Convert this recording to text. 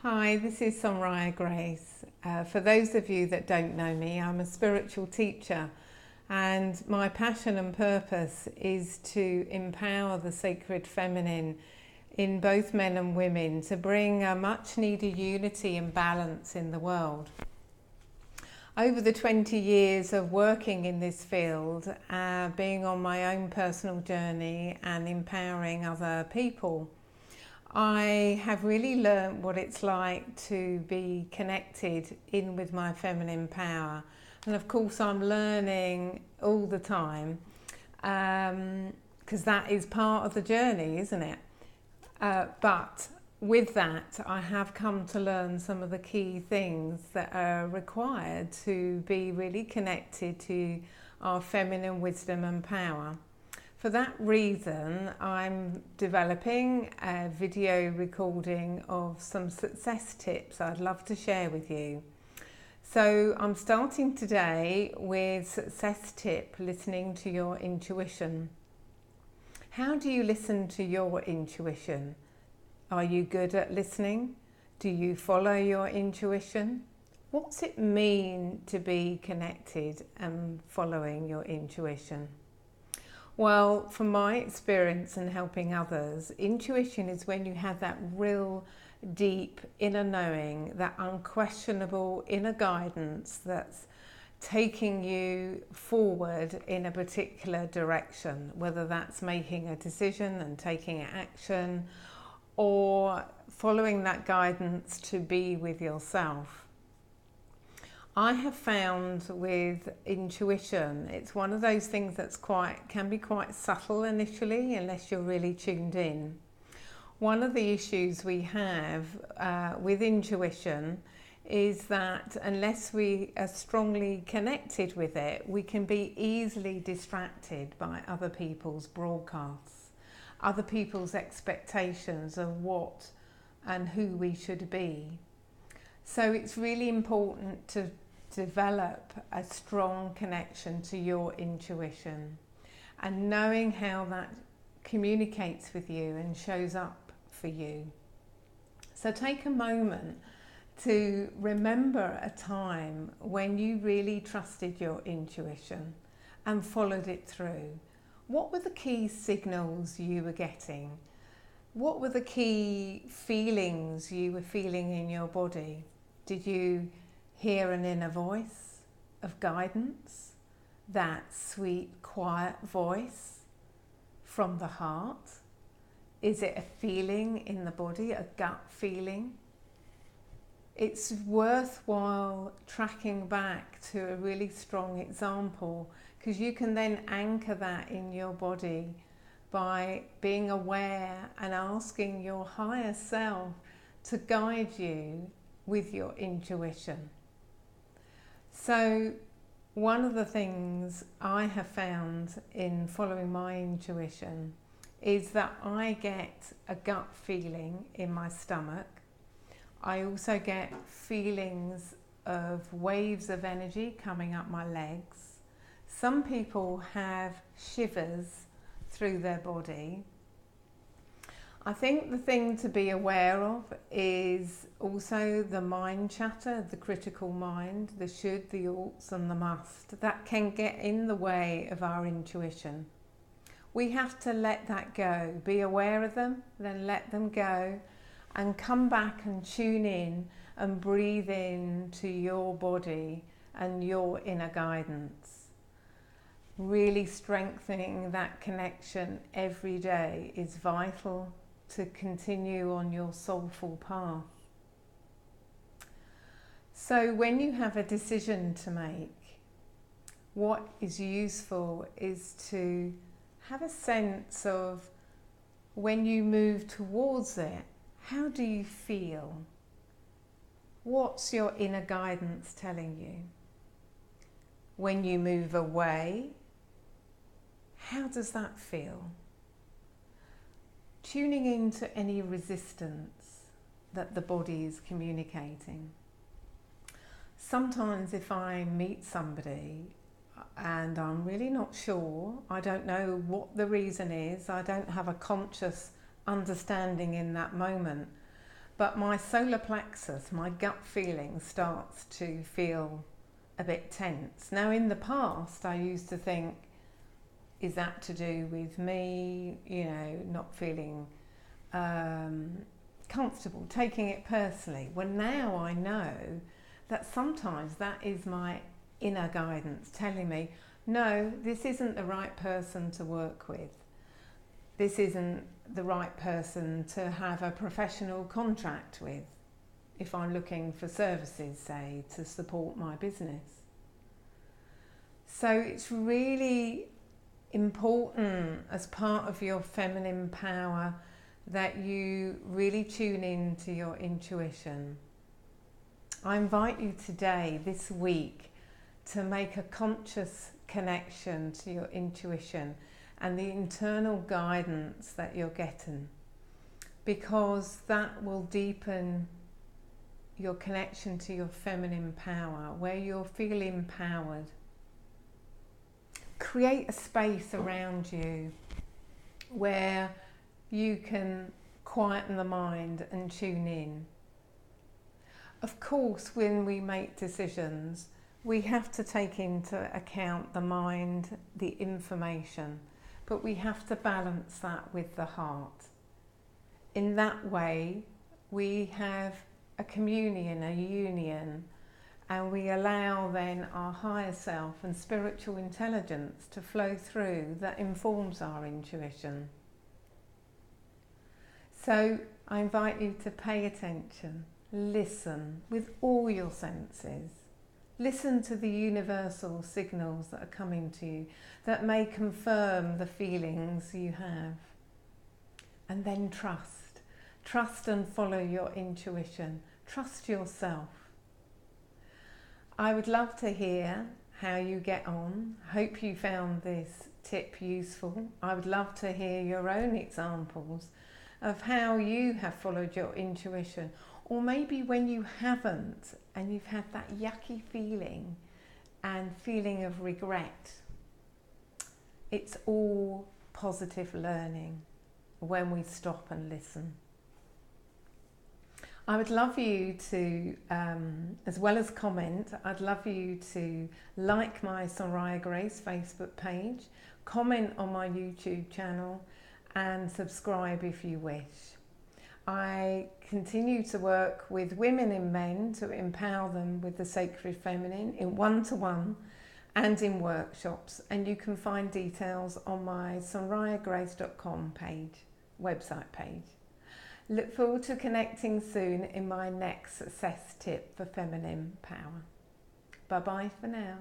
Hi, this is Sonraya Grace. For those of you that don't know me, I'm a spiritual teacher, and my passion and purpose is to empower the sacred feminine in both men and women to bring a much needed unity and balance in the world. Over the 20 years of working in this field, being on my own personal journey and empowering other people, I have really learnt what it's like to be connected in with my feminine power. And of course I'm learning all the time, because that is part of the journey, isn't it? But with that, I have come to learn some of the key things that are required to be really connected to our feminine wisdom and power. For that reason, I'm developing a video recording of some success tips I'd love to share with you. So I'm starting today with success tip, listening to your intuition. How do you listen to your intuition? Are you good at listening? Do you follow your intuition? What's it mean to be connected and following your intuition? Well, from my experience in helping others, intuition is when you have that real deep inner knowing, that unquestionable inner guidance that's taking you forward in a particular direction, whether that's making a decision and taking action or following that guidance to be with yourself. I have found with intuition, it's one of those things that's can be quite subtle initially unless you're really tuned in. One of the issues we have with intuition is that unless we are strongly connected with it, we can be easily distracted by other people's broadcasts, other people's expectations of what and who we should be. So it's really important to develop a strong connection to your intuition and knowing how that communicates with you and shows up for you. So take a moment to remember a time when you really trusted your intuition and followed it through. What were the key signals you were getting? What were the key feelings you were feeling in your body? Did you hear an inner voice of guidance, that sweet, quiet voice from the heart? Is it a feeling in the body, a gut feeling? It's worthwhile tracking back to a really strong example, because you can then anchor that in your body by being aware and asking your higher self to guide you with your intuition. So one of the things I have found in following my intuition is that I get a gut feeling in my stomach. I also get feelings of waves of energy coming up my legs. Some people have shivers through their body. I think the thing to be aware of is also the mind chatter, the critical mind, the should, the oughts and the must. That can get in the way of our intuition. We have to let that go, be aware of them, then let them go and come back and tune in and breathe in to your body and your inner guidance. Really strengthening that connection every day is vital to continue on your soulful path. So when you have a decision to make, what is useful is to have a sense of when you move towards it, how do you feel? What's your inner guidance telling you? When you move away, how does that feel? Tuning into any resistance that the body is communicating. Sometimes if I meet somebody and I'm really not sure, I don't know what the reason is, I don't have a conscious understanding in that moment, but my solar plexus, my gut feeling, starts to feel a bit tense. Now, in the past, I used to think, is that to do with me, not feeling comfortable, taking it personally? Well, now I know that sometimes that is my inner guidance telling me, no, this isn't the right person to work with. This isn't the right person to have a professional contract with if I'm looking for services, say, to support my business. So it's really important as part of your feminine power that you really tune in to your intuition. I invite you today, this week, to make a conscious connection to your intuition and the internal guidance that you're getting, because that will deepen your connection to your feminine power, where you'll feel empowered. Create a space around you where you can quieten the mind and tune in. Of course, when we make decisions, we have to take into account the mind, the information, but we have to balance that with the heart. In that way, we have a communion, a union, and we allow then our higher self and spiritual intelligence to flow through that informs our intuition. So I invite you to pay attention, listen with all your senses. Listen to the universal signals that are coming to you that may confirm the feelings you have. And then trust. Trust and follow your intuition. Trust yourself. I would love to hear how you get on. Hope you found this tip useful. I would love to hear your own examples of how you have followed your intuition, or maybe when you haven't and you've had that yucky feeling and feeling of regret. It's all positive learning when we stop and listen. I would love you to, as well as comment, I'd love you to like my Soraya Grace Facebook page, comment on my YouTube channel, and subscribe if you wish. I continue to work with women and men to empower them with the sacred feminine in one-to-one and in workshops, and you can find details on my sorayagrace.com website page. Look forward to connecting soon in my next success tip for feminine power. Bye bye for now.